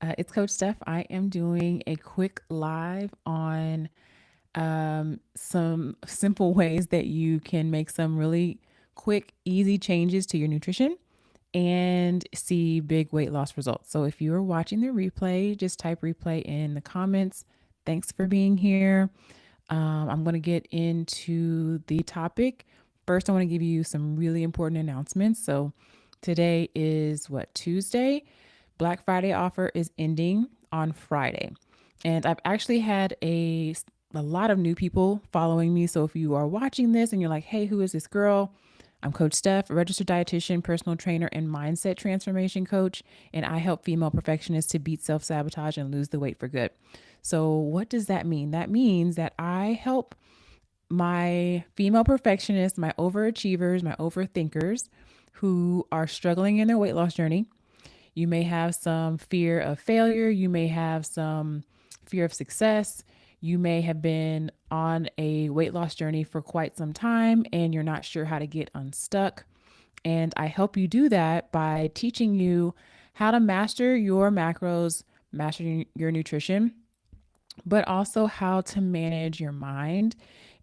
It's Coach Steph. I am doing a quick live on some simple ways that you can make some really quick, easy changes to your nutrition and see big weight loss results. So if you are watching the replay, just type replay in the comments. Thanks for being here. I'm going to get into the topic. First, I want to give you some really important announcements. So today is what, Tuesday? Black Friday offer is ending on Friday. And I've actually had a lot of new people following me. So if you are watching this and you're like, hey, who is this girl? I'm Coach Steph, a registered dietitian, personal trainer, and mindset transformation coach. And I help female perfectionists to beat self sabotage and lose the weight for good. So, what does that mean? That means that I help my female perfectionists, my overachievers, my overthinkers who are struggling in their weight loss journey. You may have some fear of failure. You may have some fear of success. You may have been on a weight loss journey for quite some time and you're not sure how to get unstuck. And I help you do that by teaching you how to master your macros, master your nutrition, but also how to manage your mind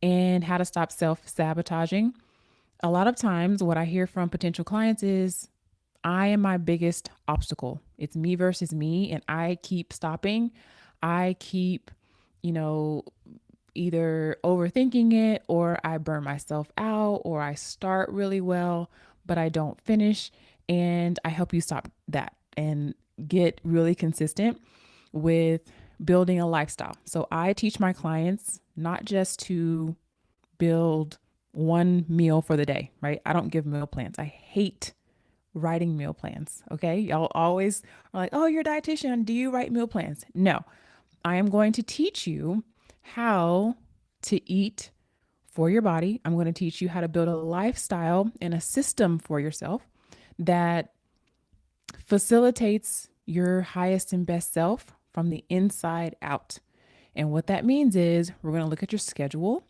and how to stop self sabotaging. A lot of times, what I hear from potential clients is, I am my biggest obstacle. It's me versus me, and I keep stopping. I keep, you know, either overthinking it or I burn myself out or I start really well, but I don't finish. And I help you stop that and get really consistent with building a lifestyle. So I teach my clients not just to build one meal for the day, right? I don't give meal plans. I hate writing meal plans. Okay. Y'all always are like, oh, you're a dietitian. Do you write meal plans? No, I am going to teach you how to eat for your body. I'm going to teach you how to build a lifestyle and a system for yourself that facilitates your highest and best self from the inside out. And what that means is we're going to look at your schedule.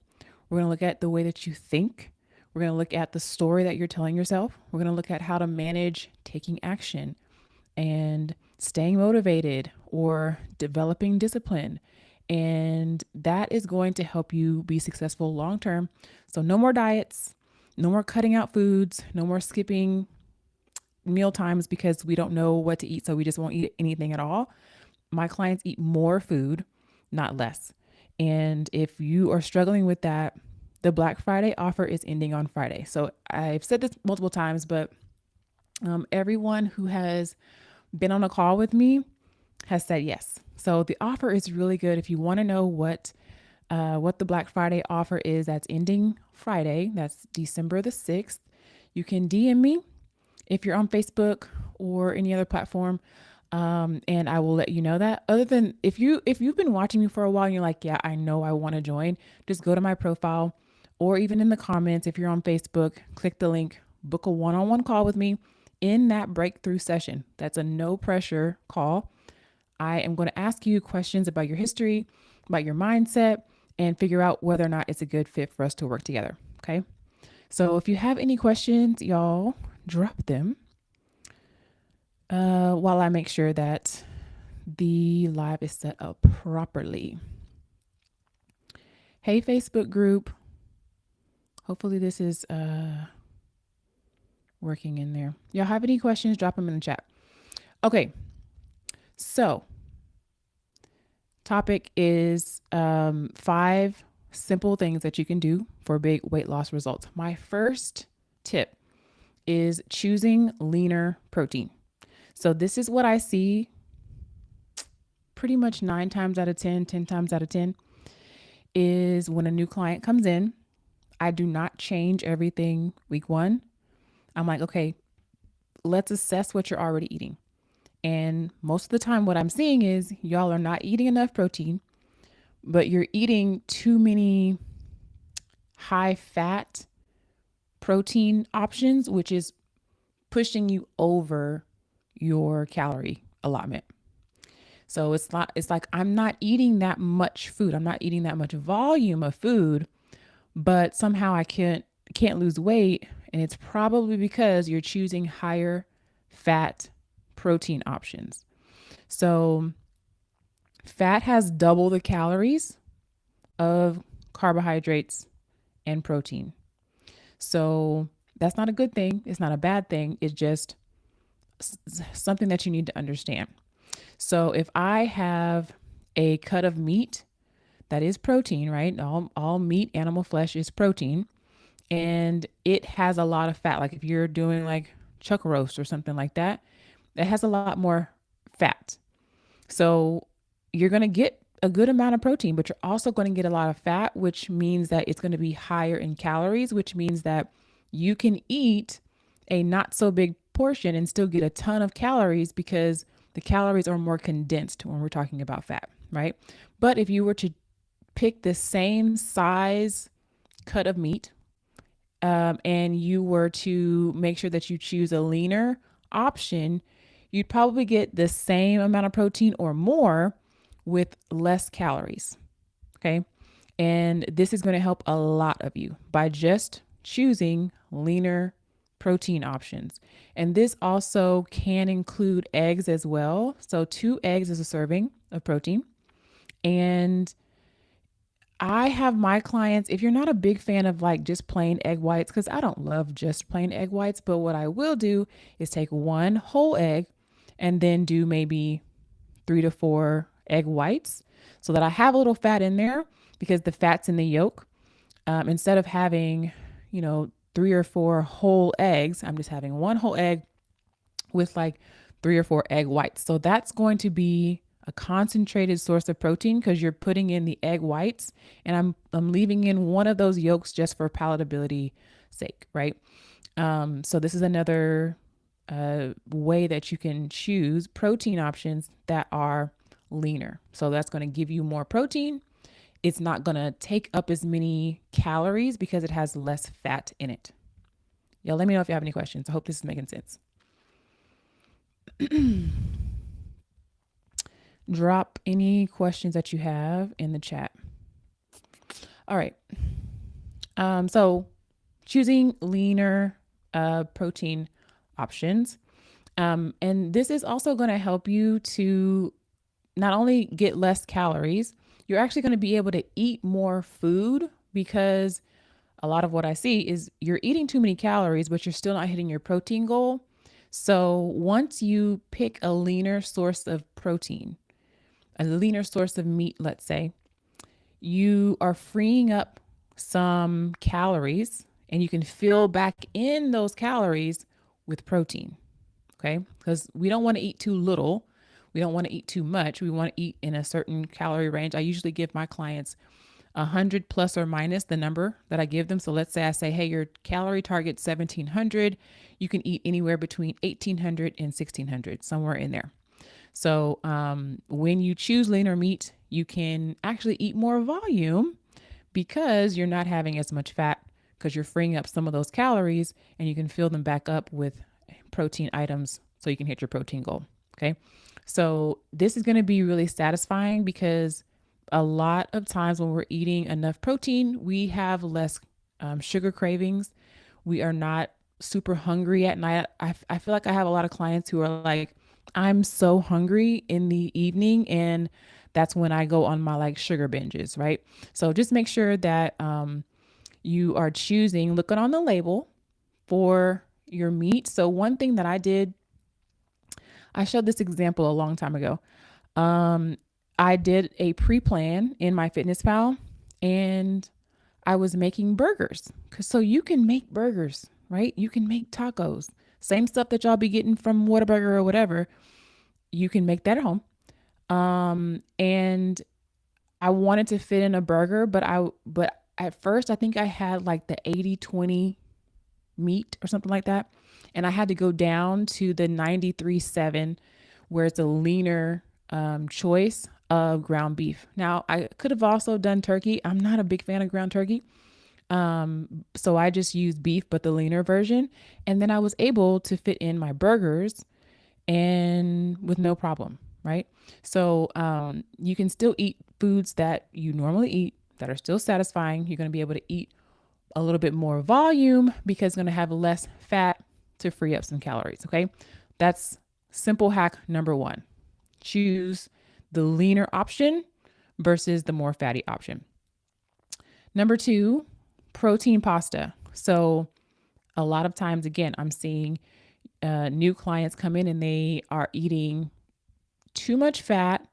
We're going to look at the way that you think. We're going to look at the story that you're telling yourself. We're going to look at how to manage taking action and staying motivated or developing discipline. And that is going to help you be successful long term. So, no more diets, no more cutting out foods, no more skipping meal times because we don't know what to eat. So, we just won't eat anything at all. My clients eat more food, not less. And if you are struggling with that, the Black Friday offer is ending on Friday. So I've said this multiple times, but everyone who has been on a call with me has said yes. So the offer is really good. If you want to know what the Black Friday offer is that's ending Friday, that's December the 6th, you can DM me if you're on Facebook or any other platform. And I will let you know that. Other than if you've been watching me for a while and you're like, yeah, I know I want to join, just go to my profile or even in the comments if you're on Facebook, click the link, book a one-on-one call with me in that breakthrough session. That's a no pressure call. I am going to ask you questions about your history, about your mindset, and figure out whether or not it's a good fit for us to work together. Okay. So if you have any questions, y'all drop them while I make sure that the live is set up properly. Hey, Facebook group. Hopefully this is working in there. Y'all have any questions, drop them in the chat. Okay. So topic is 5 simple things that you can do for big weight loss results. My first tip is choosing leaner protein. So this is what I see pretty much 9 times out of 10, 10 times out of 10 is when a new client comes in, I do not change everything week 1. I'm like, okay, let's assess what you're already eating. And most of the time, what I'm seeing is y'all are not eating enough protein, but you're eating too many high fat protein options, which is pushing you over your calorie allotment. So it's like I'm not eating that much food. I'm not eating that much volume of food, but somehow I can't lose weight, and it's probably because you're choosing higher fat protein options. So fat has double the calories of carbohydrates and protein. So that's not a good thing. It's not a bad thing. It's just something that you need to understand. So if I have a cut of meat that is protein, right? All meat, animal flesh is protein, and it has a lot of fat. Like if you're doing like chuck roast or something like that, it has a lot more fat. So you're going to get a good amount of protein, but you're also going to get a lot of fat, which means that it's going to be higher in calories, which means that you can eat a not so big portion and still get a ton of calories because the calories are more condensed when we're talking about fat, right? But if you were to pick the same size cut of meat, and you were to make sure that you choose a leaner option, you'd probably get the same amount of protein or more with less calories. Okay. And this is going to help a lot of you by just choosing leaner protein options. And this also can include eggs as well. So, 2 eggs is a serving of protein. And I have my clients, if you're not a big fan of like just plain egg whites, because I don't love just plain egg whites, but what I will do is take one whole egg and then do maybe 3 to 4 egg whites so that I have a little fat in there because the fat's in the yolk. Instead of having, 3 or 4 whole eggs, I'm just having one whole egg with like 3 or 4 egg whites. So that's going to be a concentrated source of protein because you're putting in the egg whites, and I'm leaving in one of those yolks just for palatability sake, right? So this is another way that you can choose protein options that are leaner. So that's going to give you more protein. It's not going to take up as many calories because it has less fat in it. Y'all let me know if you have any questions. I hope this is making sense. Drop any questions that you have in the chat. All right. So choosing leaner protein options. And this is also going to help you to not only get less calories, you're actually going to be able to eat more food because a lot of what I see is you're eating too many calories, but you're still not hitting your protein goal. So once you pick a leaner source of protein, a leaner source of meat, let's say, you are freeing up some calories and you can fill back in those calories with protein. Okay. Because we don't want to eat too little. We don't want to eat too much. We want to eat in a certain calorie range. I usually give my clients 100 plus or minus the number that I give them. So let's say I say, hey, your calorie target 1700. You can eat anywhere between 1800 and 1600, somewhere in there. So when you choose leaner meat, you can actually eat more volume because you're not having as much fat because you're freeing up some of those calories and you can fill them back up with protein items so you can hit your protein goal. Okay. So this is going to be really satisfying because a lot of times when we're eating enough protein, we have less sugar cravings. We are not super hungry at night. I feel like I have a lot of clients who are like, I'm so hungry in the evening, and that's when I go on my like sugar binges, right? So just make sure that you are choosing, looking on the label for your meat. So one thing that I did, I showed this example a long time ago. I did a pre-plan in my Fitness Pal, and I was making burgers. So you can make burgers, right? You can make tacos. Same stuff that y'all be getting from Whataburger or whatever. You can make that at home. And I wanted to fit in a burger, but at first I think I had like the 80-20 meat or something like that. And I had to go down to the 93-7, where it's a leaner choice of ground beef. Now, I could have also done turkey. I'm not a big fan of ground turkey. So I just used beef, but the leaner version. And then I was able to fit in my burgers and with no problem, right? So you can still eat foods that you normally eat that are still satisfying. You're going to be able to eat a little bit more volume because it's going to have less fat to free up some calories. Okay. That's simple hack number one. choose the leaner option versus the more fatty option. Number two, protein pasta. So a lot of times, again, I'm seeing new clients come in and they are eating too much fat,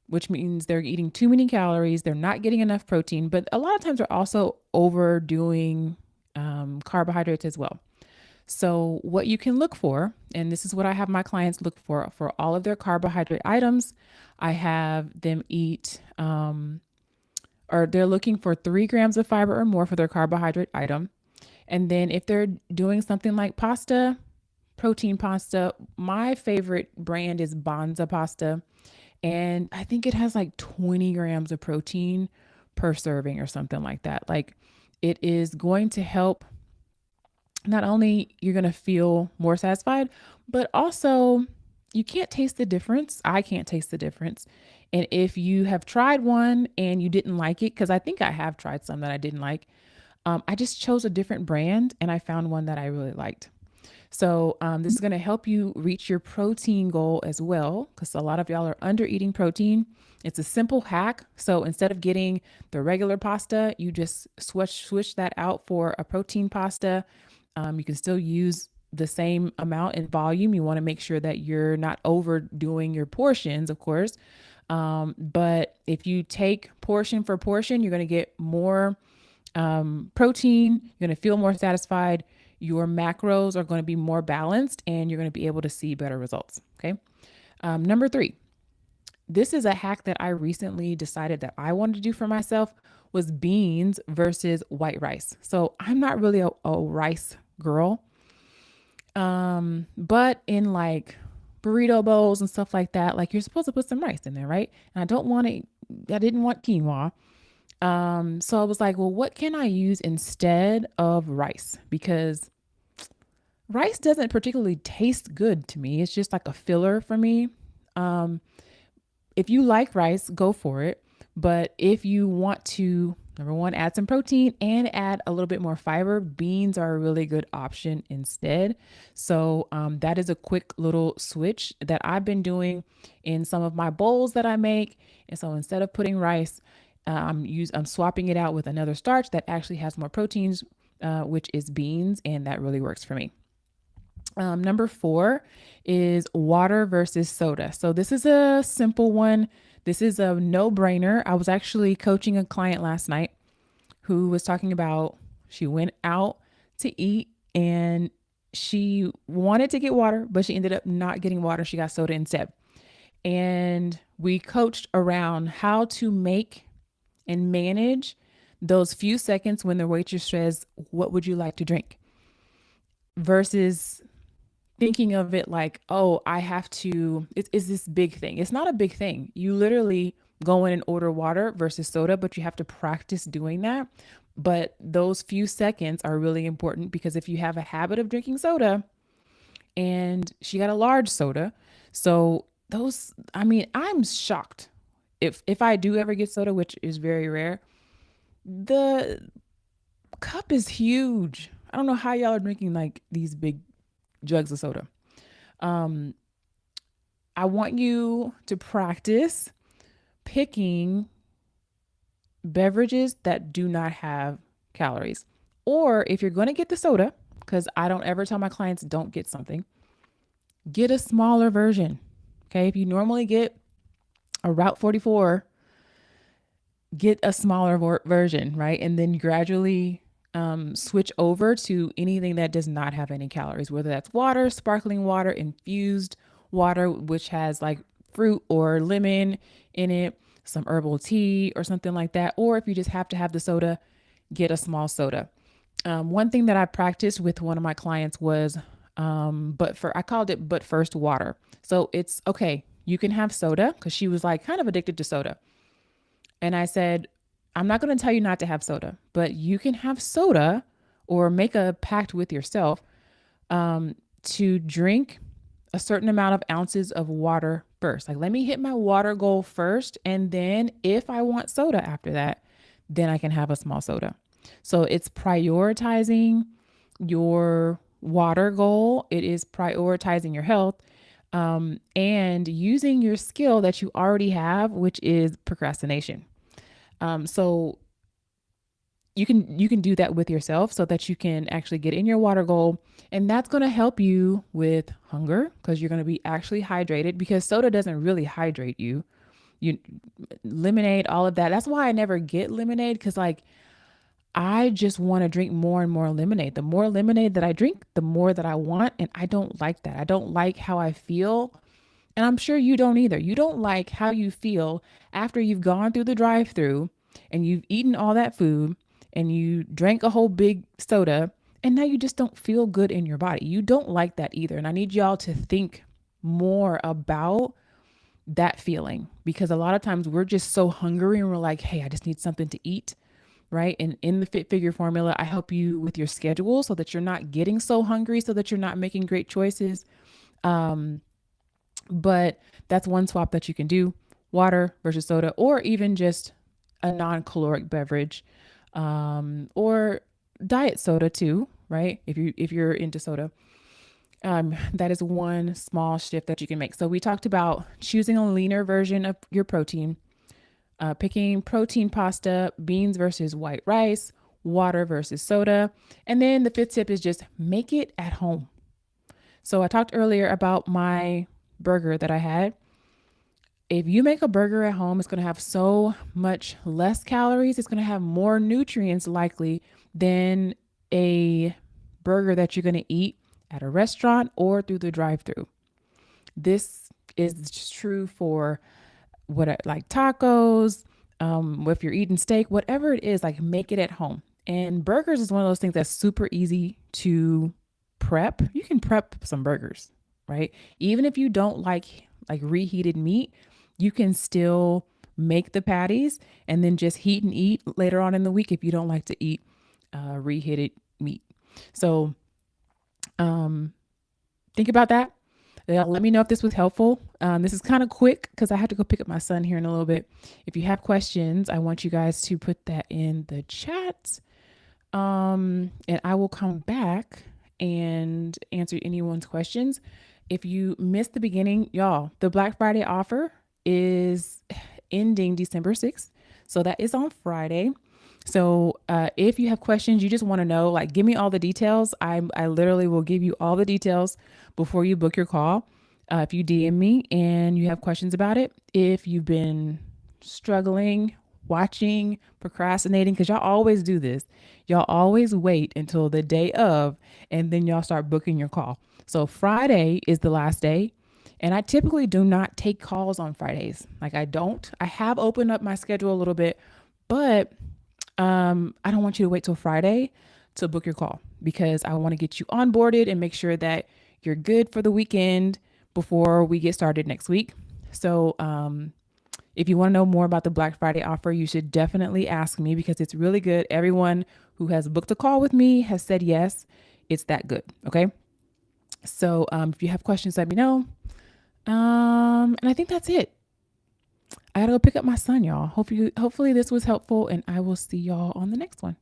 which means they're eating too many calories. They're not getting enough protein, but a lot of times they're also overdoing carbohydrates as well. So, what you can look for, and this is what I have my clients look for all of their carbohydrate items, I have them eat, or they're looking for 3 grams of fiber or more for their carbohydrate item. And then if they're doing something like pasta, protein pasta, my favorite brand is Banza pasta. And I think it has like 20 grams of protein per serving or something like that. Like it is going to help, not only you're going to feel more satisfied, but also you can't taste the difference. I can't taste the difference. And if you have tried one and you didn't like it, because I think I have tried some that I didn't like, I just chose a different brand and I found one that I really liked. So this is going to help you reach your protein goal as well, because a lot of y'all are under eating protein. It's a simple hack. So instead of getting the regular pasta, you just switch that out for a protein pasta. You can still use the same amount in volume. You want to make sure that you're not overdoing your portions, of course. But if you take portion for portion, you're going to get more protein. You're going to feel more satisfied. Your macros are going to be more balanced and you're going to be able to see better results. Okay. Number three, this is a hack that I recently decided that I wanted to do for myself was beans versus white rice. So I'm not really a rice girl. But in like burrito bowls and stuff like that, like you're supposed to put some rice in there, right? And I didn't want quinoa. So I was like, well, what can I use instead of rice? Because rice doesn't particularly taste good to me. It's just like a filler for me. Um, if you like rice, go for it. But if you want to, number one, add some protein and add a little bit more fiber, beans are a really good option instead. So that is a quick little switch that I've been doing in some of my bowls that I make. And so instead of putting rice, I'm swapping it out with another starch that actually has more proteins, which is beans, and that really works for me. Number four is water versus soda. So this is a simple one. This is a no-brainer. I was actually coaching a client last night who was talking about she went out to eat and she wanted to get water, but she ended up not getting water. She got soda instead. And we coached around how to make and manage those few seconds when the waitress says, "What would you like to drink?" versus thinking of it like, oh, I have to, it's this big thing. It's not a big thing. You literally go in and order water versus soda, but you have to practice doing that. But those few seconds are really important because if you have a habit of drinking soda and she got a large soda, so those, I mean, I'm shocked if I do ever get soda, which is very rare, the cup is huge. I don't know how y'all are drinking like these big jugs of soda. Um, I want you to practice picking beverages that do not have calories. Or if you're going to get the soda, because I don't ever tell my clients don't get something, get a smaller version. Okay. If you normally get a Route 44, get a smaller version, right? And then gradually switch over to anything that does not have any calories, whether that's water, sparkling water, infused water, which has like fruit or lemon in it, some herbal tea or something like that. Or if you just have to have the soda, get a small soda. One thing that I practiced with one of my clients was, I called it, but first water. So it's okay. You can have soda because she was like kind of addicted to soda. And I said, I'm not going to tell you not to have soda, but you can have soda or make a pact with yourself to drink a certain amount of ounces of water first. Like, let me hit my water goal first. And then if I want soda after that, then I can have a small soda. So it's prioritizing your water goal. It is prioritizing your health. and using your skill that you already have, which is procrastination. So you can do that with yourself so that you can actually get in your water goal, and that's going to help you with hunger because you're going to be actually hydrated, because soda doesn't really hydrate you. You lemonade, all of that. That's why I never get lemonade, because like I just want to drink more and more lemonade. The more lemonade that I drink, the more that I want. And I don't like that. I don't like how I feel. And I'm sure you don't either. You don't like how you feel after you've gone through the drive through and you've eaten all that food and you drank a whole big soda, and now you just don't feel good in your body. You don't like that either. And I need y'all to think more about that feeling, because a lot of times we're just so hungry and we're like, hey, I just need something to eat, right? And in the Fit Figure formula, I help you with your schedule so that you're not getting so hungry, so that you're not making great choices. Um, but that's one swap that you can do: water versus soda, or even just a non caloric beverage, or diet soda too, right? If you're into soda. That is one small shift that you can make. So we talked about choosing a leaner version of your protein, picking protein pasta, beans versus white rice, water versus soda. And then the fifth tip is just make it at home. So I talked earlier about my burger that I had. If you make a burger at home, it's going to have so much less calories. It's going to have more nutrients likely than a burger that you're going to eat at a restaurant or through the drive-through. This is true for what, like tacos, if you're eating steak, whatever it is, like make it at home. And burgers is one of those things that's super easy to prep. You can prep some burgers, right? Even if you don't like reheated meat, you can still make the patties and then just heat and eat later on in the week if you don't like to eat reheated meat. So um, think about that. Let me know if this was helpful. This is kind of quick because I have to go pick up my son here in a little bit. If you have questions, I want you guys to put that in the chat. And I will come back and answer anyone's questions. If you missed the beginning, y'all, the Black Friday offer is ending December 6th. So that is on Friday. So if you have questions, you just want to know, like, give me all the details. I literally will give you all the details before you book your call. If you DM me and you have questions about it, if you've been struggling, watching, procrastinating, because y'all always do this. Y'all always wait until the day of, and then y'all start booking your call. So Friday is the last day. And I typically do not take calls on Fridays. Like I don't. I have opened up my schedule a little bit, but I don't want you to wait till Friday to book your call, because I want to get you onboarded and make sure that you're good for the weekend before we get started next week. So if you want to know more about the Black Friday offer, you should definitely ask me, because it's really good. Everyone who has booked a call with me has said yes. It's that good. Okay. So if you have questions, let me know. And I think that's it. I gotta go pick up my son, y'all. Hopefully this was helpful, and I will see y'all on the next one.